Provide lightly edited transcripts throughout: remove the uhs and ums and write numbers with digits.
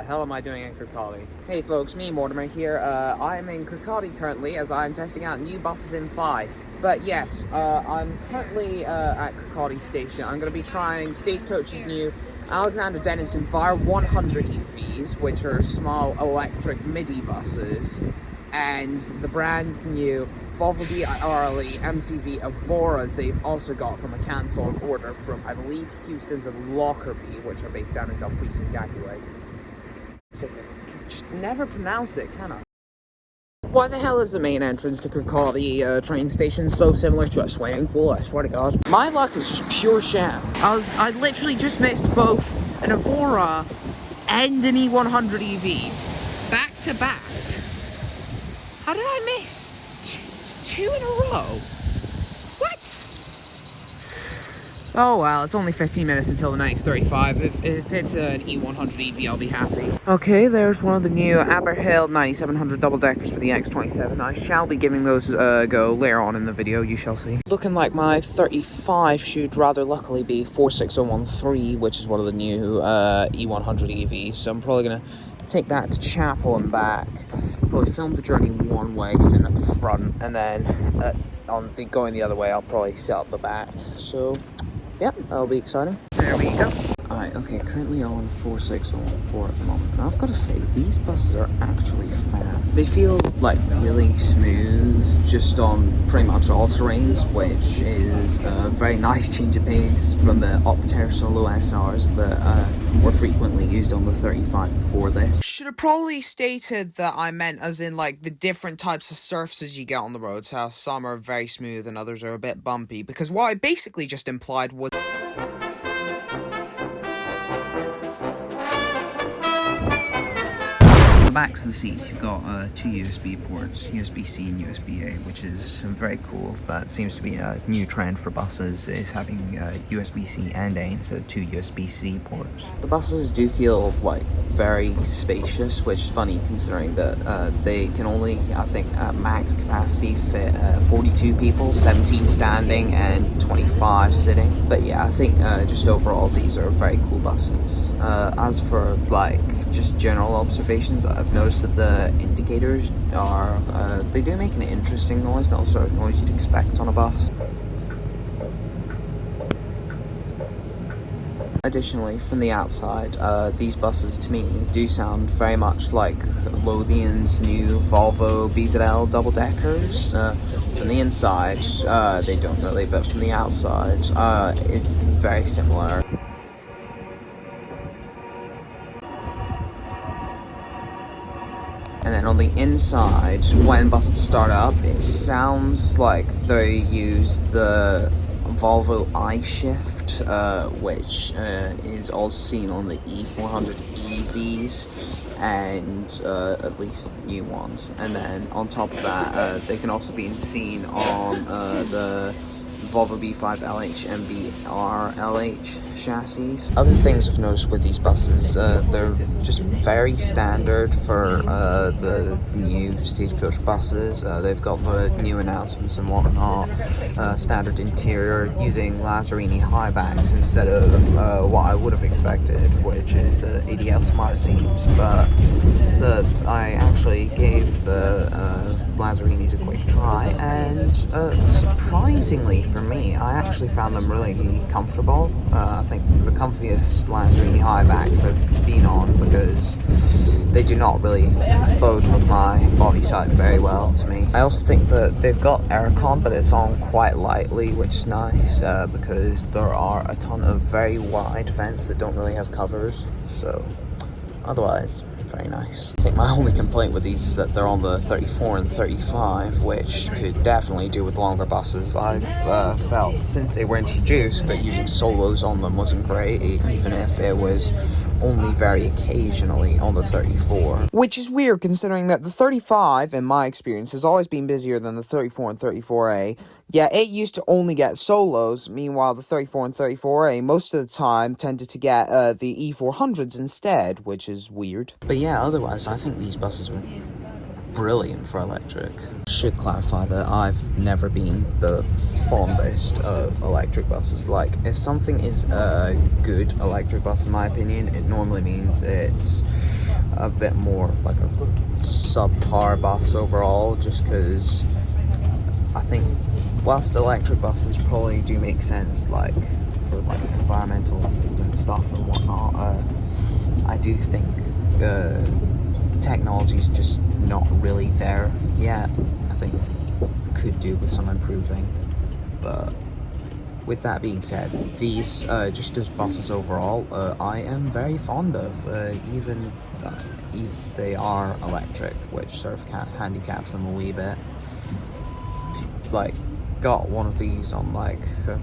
hell am I doing in Kirkcaldy? Hey folks, me Mortimer here. I'm in Kirkcaldy currently as I'm testing out new buses in Fife. But yes, I'm currently at Kirkcaldy station. I'm going to be trying Stagecoach's new Alexander Dennis Evora E100 EVs, which are small electric midi buses, and the brand new Volvo MCV Evoras they've also got from a cancelled order from, I believe, Houston's of Lockerbie, which are based down in Dumfries and Galloway. So I can just never pronounce it, can I? Why the hell is the main entrance to Kirkcaldy train station so similar to a swimming pool? I swear to God. My luck is just pure sham. I literally just missed both an Evora and an E100 EV back to back. How did I miss two in a row? What? Oh well, it's only 15 minutes until the next 35. If it's an E100 EV, I'll be happy. Okay, there's one of the new Aberhill 9700 double-deckers for the X27. I shall be giving those a go later on in the video, you shall see. Looking like my 35 should rather luckily be 46013, which is one of the new E100 EVs, so I'm probably going to take that to Chapel and back. Probably film the journey one way, sitting at the front, and then going the other way, I'll probably sit up the back. So, yeah, that'll be exciting. There we go. Alright, okay, currently on 46014 at the moment. Now, I've got to say, these buses are actually fab. They feel, like, really smooth, just on pretty much all terrains, which is a very nice change of pace from the up-tier solo SRs that were frequently used on the 35 before this. Should have probably stated that I meant as in, like, the different types of surfaces you get on the roads, how some are very smooth and others are a bit bumpy, because what I basically just implied was the backs of the seats, you've got two USB ports, USB-C and USB-A, which is very cool. That seems to be a new trend for buses, is having USB-C and A instead of two USB-C ports. The buses do feel like very spacious, which is funny considering that they can only, I think, at max capacity fit 42 people, 17 standing and 25 sitting. But yeah, I think just overall these are very cool buses. As for like just general observations, I've noticed that the indicators are, they do make an interesting noise, not the sort of noise you'd expect on a bus. Additionally, from the outside, these buses to me do sound very much like Lothian's new Volvo BZL double-deckers. From the inside, they don't really, but from the outside, it's very similar. And then on the inside, when buses start up, it sounds like they use the Volvo I-Shift, which is also seen on the E100 EVs, and at least the new ones. And then on top of that, they can also be seen on the Volvo B5 LH and BR LH chassis. Other things I've noticed with these buses, they're just very standard for the new Stagecoach buses. They've got the new announcements and whatnot, standard interior, using Lazzarini high backs instead of what I would have expected, which is the ADL smart seats. But I actually gave the Lazzarinis a quick try, and surprisingly for me, I actually found them really comfortable. I think the comfiest Lazzarini high backs I've been on, because they do not really bode with my body type very well to me. I also think that they've got aircon, but it's on quite lightly, which is nice, because there are a ton of very wide vents that don't really have covers, so otherwise very nice. I think my only complaint with these is that they're on the 34 and 35, which could definitely do with longer buses. I've felt since they were introduced that using solos on them wasn't great, even if it was only very occasionally on the 34. Which is weird considering that the 35, in my experience, has always been busier than the 34 and 34A. Yeah, it used to only get solos, meanwhile the 34 and 34A most of the time tended to get the E400s instead, which is weird. But yeah, otherwise I think these buses are brilliant for electric. Should clarify that I've never been the fondest of electric buses. Like, if something is a good electric bus in my opinion, it normally means it's a bit more like a subpar bus overall, just because I think whilst electric buses probably do make sense, like for like environmental stuff and whatnot, I do think the technology's just not really there yet. I think could do with some improving, but with that being said, these just as buses overall, I am very fond of, even if they are electric, which sort of handicaps them a wee bit. Like, got one of these on like, I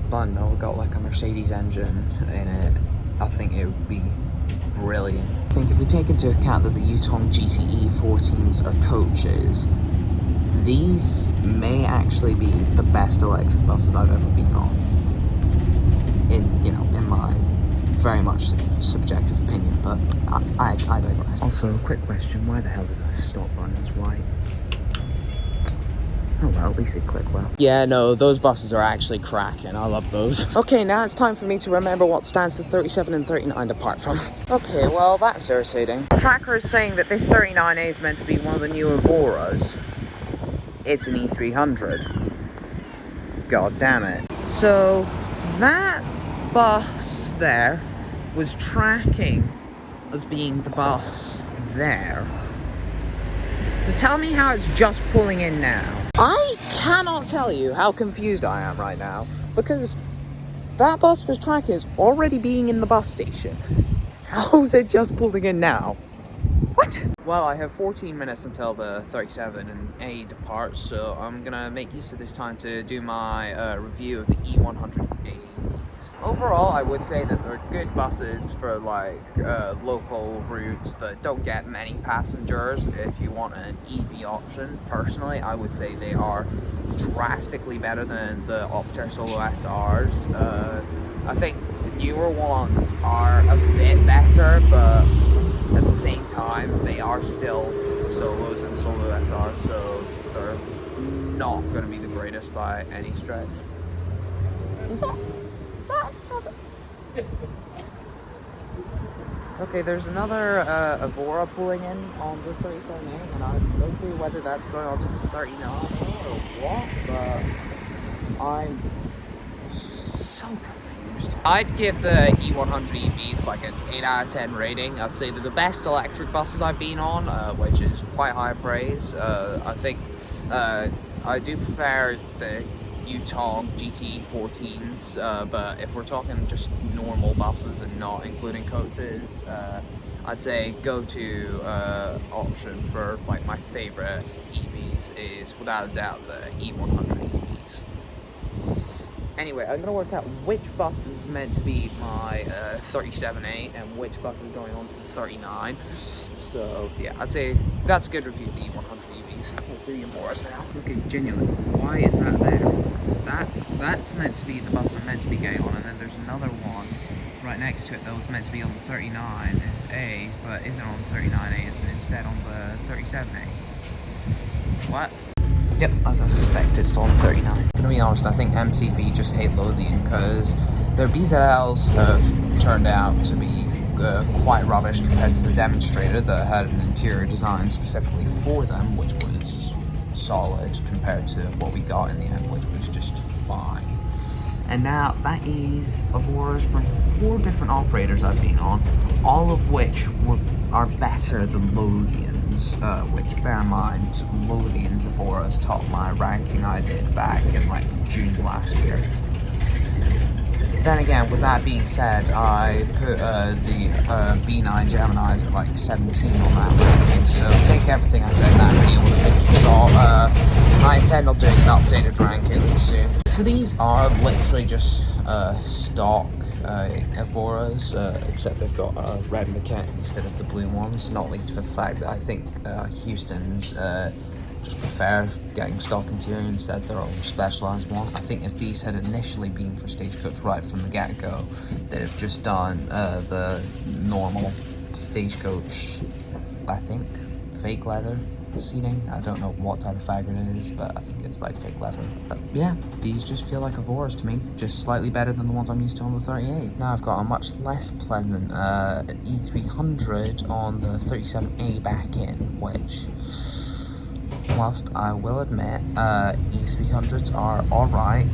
don't know, got like a Mercedes engine in it, I think it would be brilliant. I think if we take into account that the Yutong GT E14s are coaches, these may actually be the best electric buses I've ever been on. In my very much subjective opinion, but I digress. Also, quick question: why the hell did the stop buttons white? Oh well, at least they click well. Yeah, no, those buses are actually cracking. I love those. Okay, now it's time for me to remember what stands the 37 and 39 apart from. Okay, well, that's irritating. The tracker is saying that this 39A is meant to be one of the new Evoras. It's an E300. God damn it. So, that bus there was tracking as being the bus there. So tell me how it's just pulling in now. I cannot tell you how confused I am right now, because that bus was tracking as already being in the bus station. How is it just pulling in now? What? Well, I have 14 minutes until the 37 and A departs, so I'm gonna make use of this time to do my review of the E100 EVs. Overall, I would say that they're good buses for like local routes that don't get many passengers. If you want an EV option, personally, I would say they are drastically better than the Opter Solo SRs. I think the newer ones are a bit better, but at the same time, they are still Solos and Solo SRs, so they're not going to be the greatest by any stretch. Is that Okay, there's another Evora pulling in on the 37A, and I have no clue whether that's going on to the 39 or what, but I'm so confused. I'd give the E100 EVs like an 8 out of 10 rating. I'd say they're the best electric buses I've been on, which is quite high praise. I think I do prefer the Yutong GT14s, but if we're talking just normal buses and not including coaches, I'd say go-to option for like my favorite EVs is without a doubt the E100 EVs. Anyway, I'm gonna work out which bus is meant to be my 37A and which bus is going on to the 39. So yeah, I'd say that's a good review of the E100 EVs. Let's do the Evoras now. Okay, genuinely, why is that there? That's meant to be the bus I'm meant to be going on, and then there's another one right next to it that was meant to be on the 39A, but isn't on the 39A, it's instead on the 37A. What? Yep, as I suspected, it's on 39. Gonna be honest, I think MCV just hate Lothian because their BZLs have turned out to be quite rubbish compared to the demonstrator that had an interior design specifically for them, which was solid compared to what we got in the end, which was just fine. And now that is Evoras from 4 different operators I've been on, all of which are better than Lothians, which bear in mind, Lothians Evoras topped my ranking I did back in like June last year. Then again, with that being said, I put the B9 Geminis at like 17 on that ranking, so take everything I said in that video with a pinch of salt. I intend on doing an updated ranking soon. So these are literally just stock Evoras, except they've got a red maquette instead of the blue ones, not least for the fact that I think Houston's just prefer getting stock interior instead their own specialised one. I think if these had initially been for Stagecoach right from the get-go, they'd have just done the normal Stagecoach, I think, fake leather, seating. I don't know what type of fabric it is, but I think it's like fake leather. But yeah, these just feel like Evoras to me, just slightly better than the ones I'm used to on the 38. Now I've got a much less pleasant E300 on the 37A back in, which, whilst I will admit, E300s are alright.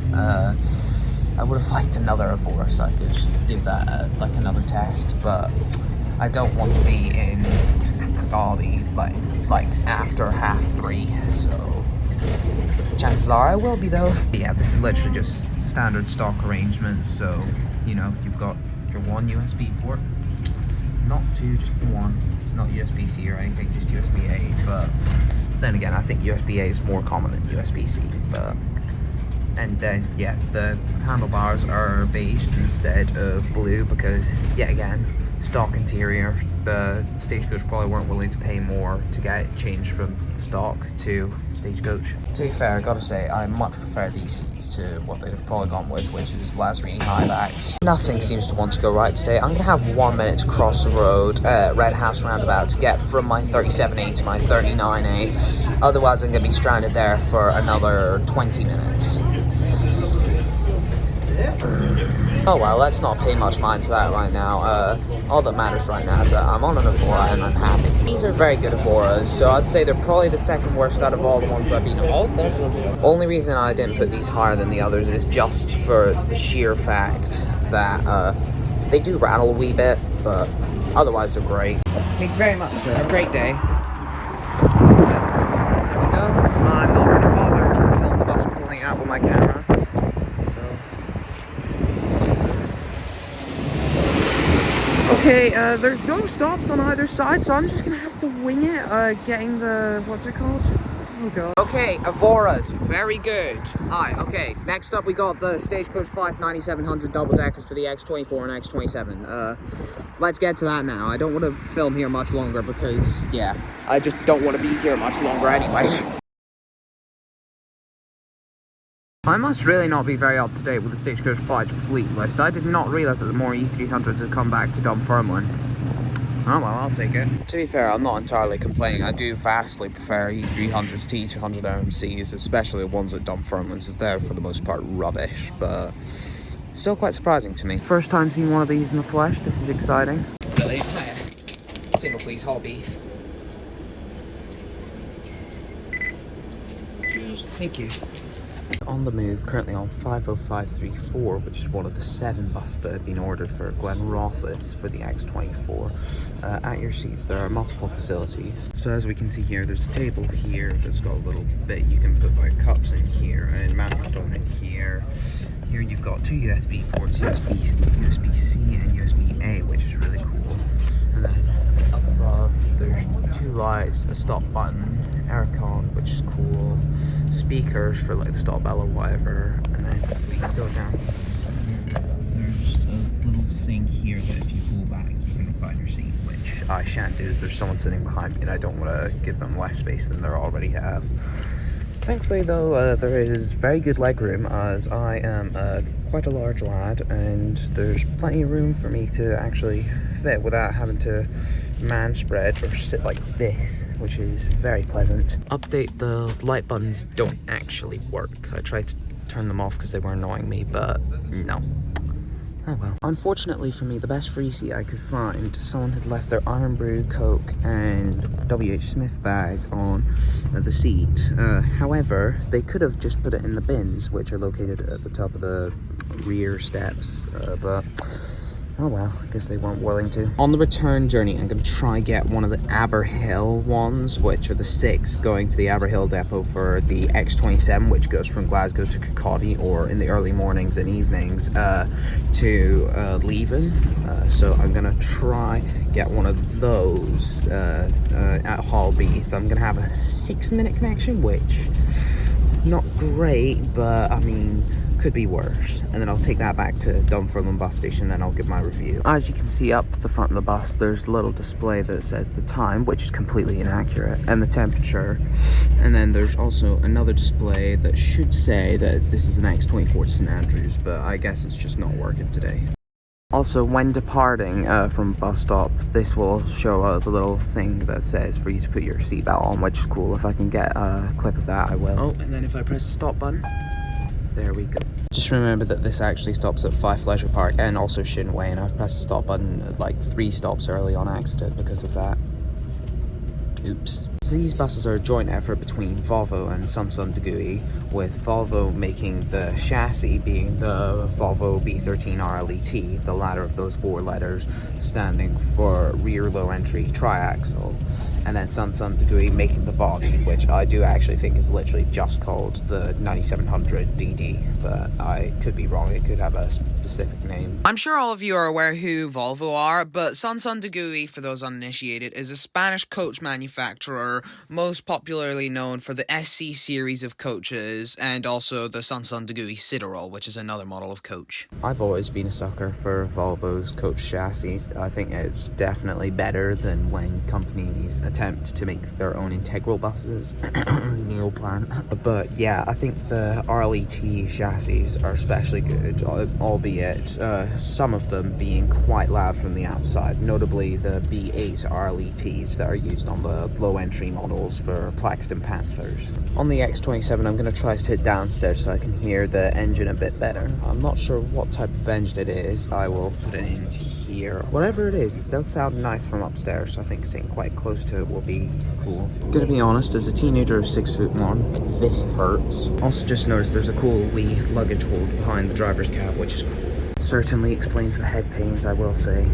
I would have liked another Evora so I could give that like another test, but I don't want to be in Kirkcaldy like after 3:30, so chances are I will be though. Yeah, this is literally just standard stock arrangements, so you know, you've got your one USB port, not two, just one. It's not USB-C or anything, just USB-A, but then again, I think USB-A is more common than USB-C, but... And then, yeah, the handlebars are beige instead of blue because, yet again, stock interior. The Stagecoach probably weren't willing to pay more to get it changed from stock to Stagecoach. To be fair, I gotta say, I much prefer these seats to what they'd have probably gone with, which is Lasry high backs. Nothing seems to want to go right today. I'm gonna have 1 minute to cross the road, Red House roundabout, to get from my 37A to my 39A. Otherwise, I'm gonna be stranded there for another 20 minutes. Oh well, let's not pay much mind to that right now. All that matters right now is that I'm on an Evora and I'm happy. These are very good Evoras, so I'd say they're probably the second worst out of all the ones I've been on. Only reason I didn't put these higher than the others is just for the sheer fact that they do rattle a wee bit, but otherwise they're great. Thank you very much, sir. Have a great day. There we go. I'm not going to bother to film the bus pulling out with my camera. Okay, there's no stops on either side, so I'm just gonna have to wing it, getting the, what's it called? Oh god. Okay, Evoras, very good. Alright, okay, next up we got the Stagecoach Fife 9700 double-deckers for the X24 and X27. Let's get to that now. I don't want to film here much longer because, yeah, I just don't want to be here much longer anyway. I must really not be very up to date with the Stagecoach Fife fleet list. I did not realise that the more E300s had come back to Dunfermline. Oh well, I'll take it. To be fair, I'm not entirely complaining. I do vastly prefer E300s to E200 MCs, especially the ones at Dunfermline, as they're for the most part rubbish, but still quite surprising to me. First time seeing one of these in the flesh, this is exciting. Billy, hiya. Single please, whole beef. Cheers. Thank you. On the move, currently on 50534, which is one of the 7 buses that have been ordered for Glen Rothes for the X24. At your seats, there are multiple facilities. So as we can see here, there's a table here that's got a little bit you can put like cups in here and mount your phone in here. Here you've got 2 USB ports, USB-C and USB-A, which is really cool. And then up above, there's 2 lights, a stop button, aircon, which is cool, speakers for like the stop bell or whatever, and then we can go down. There's a little thing here that if you pull back, you can recline your seat, which I shan't do, as there's someone sitting behind me and I don't want to give them less space than they already have. Thankfully though, there is very good legroom, as I am quite a large lad, and there's plenty of room for me to actually fit without having to man spread or sit like this, which is very pleasant. Update, the light buttons don't actually work. I tried to turn them off because they were annoying me, but no. Oh well. Unfortunately for me, the best free seat I could find, someone had left their Iron Brew, Coke and WH Smith bag on the seat. However, they could have just put it in the bins, which are located at the top of the rear steps, but oh well, I guess they weren't willing to. On the return journey, I'm going to try get one of the Aberhill ones, which are the 6 going to the Aberhill depot for the X27, which goes from Glasgow to Kirkcaldy, or in the early mornings and evenings to Leven. So I'm going to try get one of those at Hallbeath. I'm going to have a 6-minute connection, which not great, but I mean, could be worse. And then I'll take that back to Dunfermline bus station, and then I'll give my review. As you can see up the front of the bus, there's a little display that says the time, which is completely inaccurate, and the temperature. And then there's also another display that should say that this is an X24 to St Andrews, but I guess it's just not working today. Also, when departing from bus stop, this will show the little thing that says for you to put your seatbelt on, which is cool. If I can get a clip of that, I will. Oh, and then if I press the stop button, there we go. Just remember that this actually stops at Fife Leisure Park and also Shinway, and I've pressed the stop button like 3 stops early on accident because of that. Oops. So these buses are a joint effort between Volvo and Samsung Degui, with Volvo making the chassis being the Volvo B13 RLET, the latter of those 4 letters standing for rear low entry triaxle, and then Samsung Degui making the body, which I do actually think is literally just called the 9700 DD, but I could be wrong, it could have a specific name. I'm sure all of you are aware who Volvo are, but Samsung Degui, for those uninitiated, is a Spanish coach manufacturer, most popularly known for the SC series of coaches, and also the Samsung Degui Citylink, which is another model of coach. I've always been a sucker for Volvo's coach chassis. I think it's definitely better than when companies attempt to make their own integral buses. Neil plant. But yeah, I think the RLET chassis are especially good, albeit some of them being quite loud from the outside, notably the B8 RLETs that are used on the low entry models for Plaxton Panthers. On the X27, I'm going to try to sit downstairs so I can hear the engine a bit better. I'm not sure what type of engine it is. I will put it in here. Whatever it is, it does sound nice from upstairs, so I think sitting quite close to it will be cool. Gonna be honest, as a teenager of 6'1", this hurts. Also just noticed there's a cool wee luggage hold behind the driver's cab, which is cool. Certainly explains the head pains, I will say.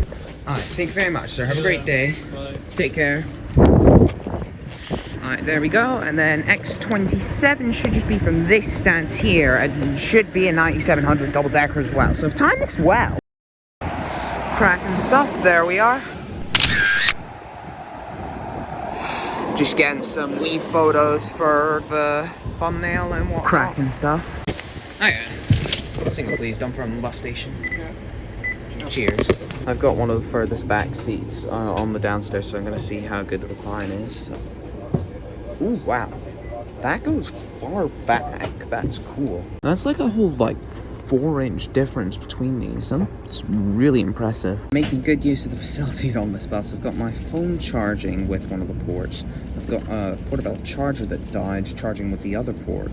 Alright, thank you very much, sir. Have a great day. Bye. Take care. Alright, there we go, and then X27 should just be from this stance here, and should be a 9700 double-decker as well, so if time looks well. Cracking stuff, there we are. Just getting some wee photos for the thumbnail and whatnot. Cracking stuff. Oh yeah, a single please, done from the bus station. Yeah. Cheers. I've got one of the furthest back seats on the downstairs, so I'm going to see how good the recline is. Ooh, wow. That goes far back. That's cool. That's like a whole, like, 4-inch difference between these. It's really impressive. Making good use of the facilities on this bus. I've got my phone charging with one of the ports. I've got a portable charger that died charging with the other port.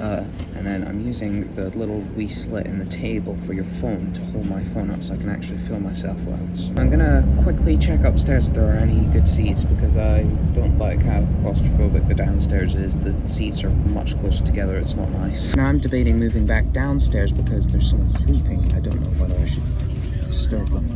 And then I'm using the little wee slit in the table for your phone to hold my phone up so I can actually feel myself well. So I'm gonna quickly check upstairs if there are any good seats, because I don't like how claustrophobic the downstairs is. The seats are much closer together, it's not nice. Now I'm debating moving back downstairs because there's someone sleeping. I don't know whether I should disturb them.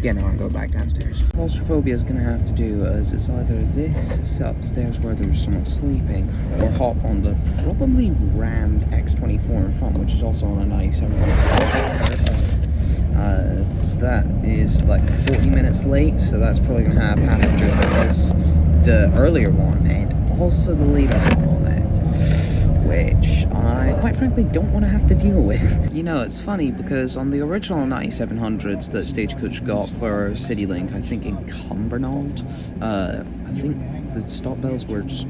Yeah, no, I'll go back downstairs. Claustrophobia is going to have to do as it's either this, sit upstairs where there's someone sleeping, or hop on the probably rammed X24 in front, which is also on a 9700. So that is like 40 minutes late, so that's probably going to have passengers with the earlier one and also the later one, which I quite frankly don't want to have to deal with. You know, it's funny because on the original 9700s that Stagecoach got for Citylink, I think in Cumbernauld, I think the stop bells were just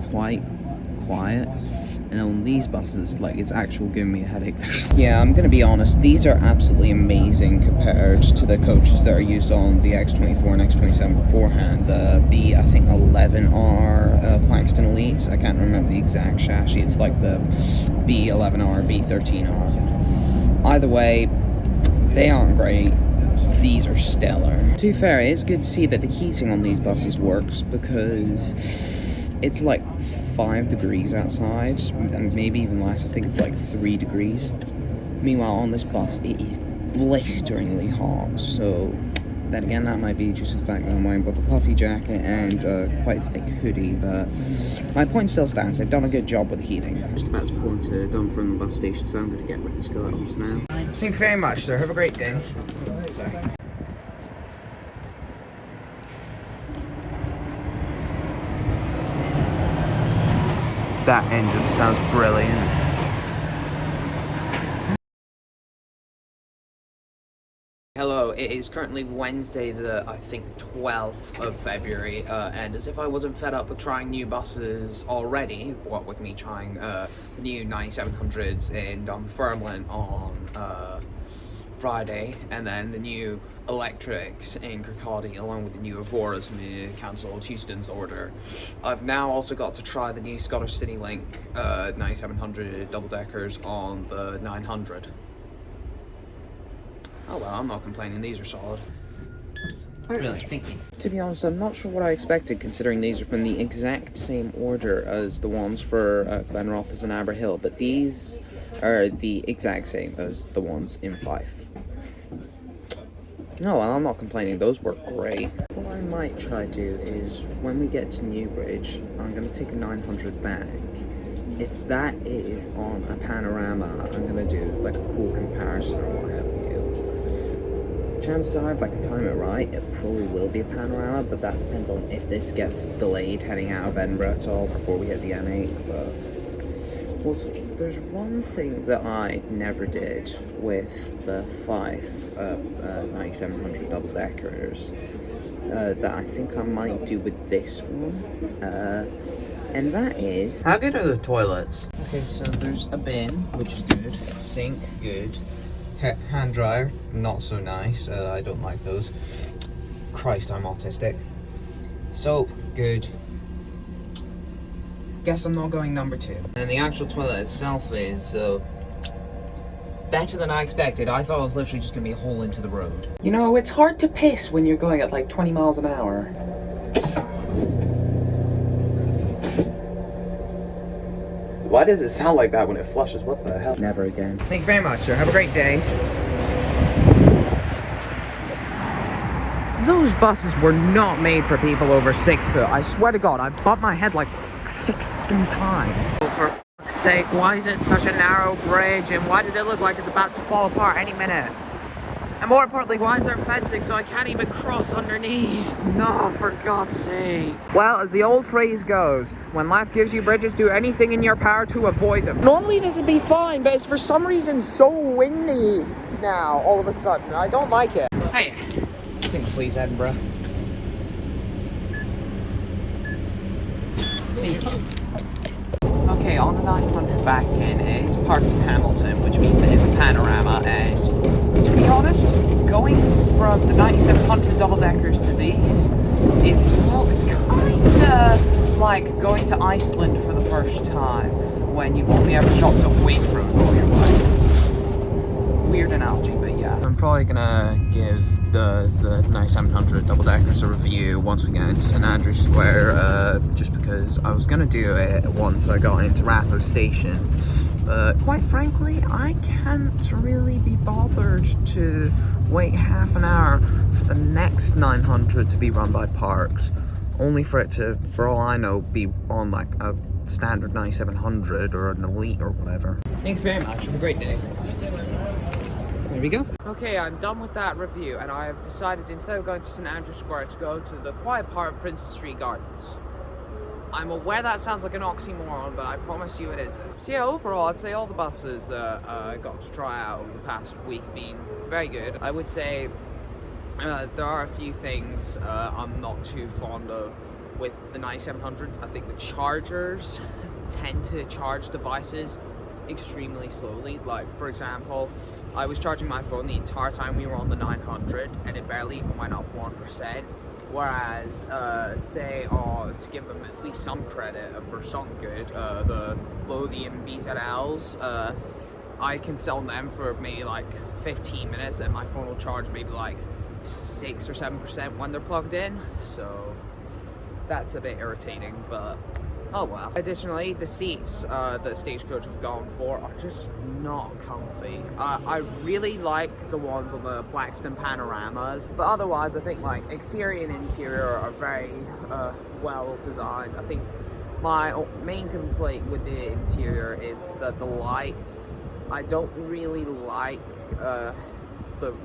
quite quiet. And on these buses, like, it's actually giving me a headache. Yeah, I'm gonna be honest, these are absolutely amazing compared to the coaches that are used on the X24 and X27 beforehand. The B, I think 11R Plaxton Elites. I can't remember the exact chassis. It's like the B11R, B13R. Either way, they aren't great. These are stellar. To be fair, it's good to see that the heating on these buses works, because it's like 5 degrees outside, and maybe even less. I think it's like 3 degrees. Meanwhile, on this bus, it is blisteringly hot. So, then again, that might be just the fact that I'm wearing both a puffy jacket and quite a thick hoodie, but my point still stands. They've done a good job with the heating. Just about to pull into Dunfermline bus station, so I'm going to get ready to go off now. Thank you very much, sir. Have a great day. Sorry. That engine sounds brilliant. Hello, it is currently Wednesday, the, I think, 12th of February, and as if I wasn't fed up with trying new buses already, what with me trying the new 9700s in Dunfermline on Friday, and then the new electrics in Kirkcaldy, along with the new Evoras from the cancelled Houston's order. I've now also got to try the new Scottish Citylink 9700 double-deckers on the 900. Oh well, I'm not complaining, these are solid. Really thinking. To be honest, I'm not sure what I expected, considering these are from the exact same order as the ones for Glen Rothes and Aberhill, but these are the exact same as the ones in Fife. No, well, I'm not complaining, those work great. What I might try to do is, when we get to Newbridge, I'm going to take a 900 back. If that is on a panorama, I'm going to do like a cool comparison or what have you. Chances are, if I can time it right, it probably will be a panorama, but that depends on if this gets delayed heading out of Edinburgh at all before we hit the M8. But we'll see. There's one thing that I never did with the Fife 9700 double-deckers that I think I might do with this one, and that is... How good are the toilets? Okay, so there's a bin, which is good, sink, good. Hand dryer, not so nice. I don't like those. Christ, I'm autistic. Soap, good. Guess I'm not going number 2. And the actual toilet itself is better than I expected. I thought it was literally just gonna be a hole into the road. You know, it's hard to piss when you're going at like 20 miles an hour. Why does it sound like that when it flushes? What the hell? Never again. Thank you very much, sir. Have a great day. Those buses were not made for people over 6 foot. I swear to God, I bumped my head like 6 times. Oh, for fuck's sake, why is it such a narrow bridge? And why does it look like it's about to fall apart any minute? And more importantly, why is there fencing so I can't even cross underneath? No, for God's sake. Well, as the old phrase goes, when life gives you bridges, do anything in your power to avoid them. Normally this would be fine, but it's for some reason so windy now, all of a sudden. I don't like it. Hey, sing please, Edinburgh. Okay, on the 900 back in, it's parts of Hamilton, which means it is a panorama, and to be honest, going from the 9700 double-deckers to these, it's kinda like going to Iceland for the first time when you've only ever shopped at Waitrose all your life. Weird analogy, but yeah. I'm probably gonna give the 9700 double-deckers a review once we get into St Andrews Square, just because I was gonna do it once I got into Ratho Station. But quite frankly, I can't really be bothered to wait half an hour for the next 900 to be run by Parks, only for it to, for all I know, be on like a standard 9700 or an Elite or whatever. Thank you very much. Have a great day. There we go. Okay, I'm done with that review, and I have decided instead of going to St Andrews Square to go to the quiet part of Princess Street Gardens. I'm aware that sounds like an oxymoron, but I promise you it isn't. So yeah, overall, I'd say all the buses I got to try out over the past week have been very good. I would say there are a few things I'm not too fond of with the 9700s. I think the chargers tend to charge devices extremely slowly. Like, for example, I was charging my phone the entire time we were on the 900, and it barely even went up 1%. Whereas, say, to give them at least some credit for something good, the Lothian BZLs, I can sell them for maybe like 15 minutes, and my phone will charge maybe like 6 or 7% when they're plugged in. So that's a bit irritating, but oh well. Additionally, the seats that Stagecoach have gone for are just not comfy. I really like the ones on the Blackstone Panoramas, but otherwise I think like exterior and interior are very well designed. I think my main complaint with the interior is that the lights, I don't really like the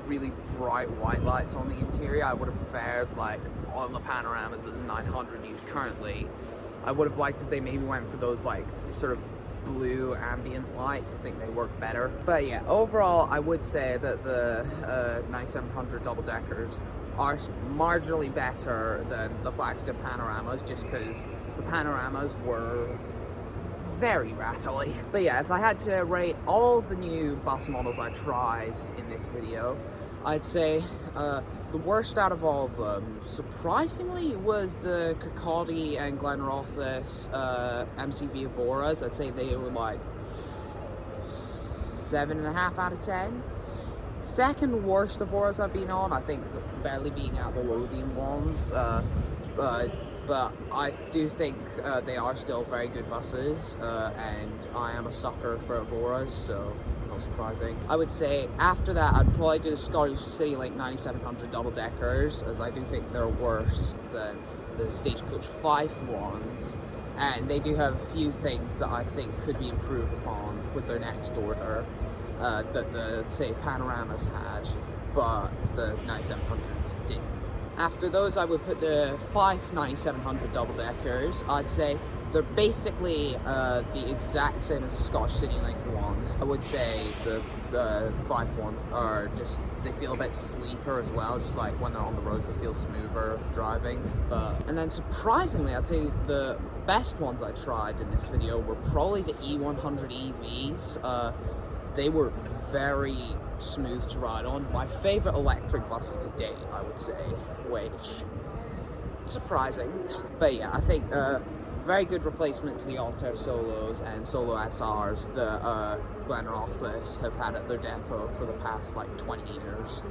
really bright white lights on the interior. I would have preferred, like on the panoramas that the 900 use currently, I would have liked if they maybe went for those like sort of blue ambient lights. I think they work better. But yeah, overall, I would say that the 9700 double-deckers are marginally better than the Flagship Panoramas, just because the Panoramas were very rattly. But yeah, if I had to rate all the new bus models I tried in this video, I'd say the worst out of all of them, surprisingly, was the Kirkcaldy and Glenrothes MCV Evoras. I'd say they were like 7.5 out of 10. Second worst Evoras I've been on, I think, barely being out the Lothian ones. But I do think they are still very good buses, and I am a sucker for Evoras, so not surprising. I would say after that, I'd probably do the Scottish Citylink 9700 double-deckers, as I do think they're worse than the Stagecoach Fife ones, and they do have a few things that I think could be improved upon with their next order that the, say, Panoramas had, but the 9700s didn't. After those, I would put the Fife 9700 double-deckers. I'd say they're basically the exact same as the Scottish Citylink ones. I would say the Fife ones are just, they feel a bit sleeker as well, just like when they're on the roads they feel smoother driving. And then surprisingly, I'd say the best ones I tried in this video were probably the E100 EVs. They were very smooth to ride on. My favorite electric buses to date, I would say, which surprising. But yeah, I think very good replacement to the Altair Solos and Solo SRs that Glenrothes have had at their depot for the past like 20 years.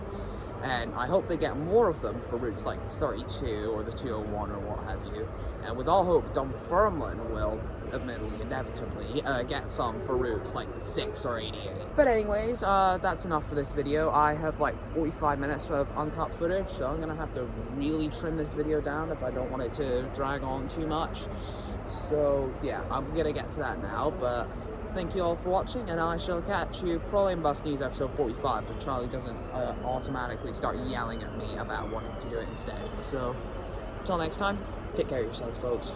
And I hope they get more of them for routes like 32 or the 201 or what have you. And with all hope, Dunfermline will, admittedly, inevitably, get some for routes like the 6 or 88. But anyways, that's enough for this video. I have like 45 minutes of uncut footage, so I'm gonna have to really trim this video down if I don't want it to drag on too much. So yeah, I'm gonna get to that now, but thank you all for watching, and I shall catch you probably in Bus News episode 45 if Charlie doesn't automatically start yelling at me about wanting to do it instead. So, until next time, take care of yourselves, folks.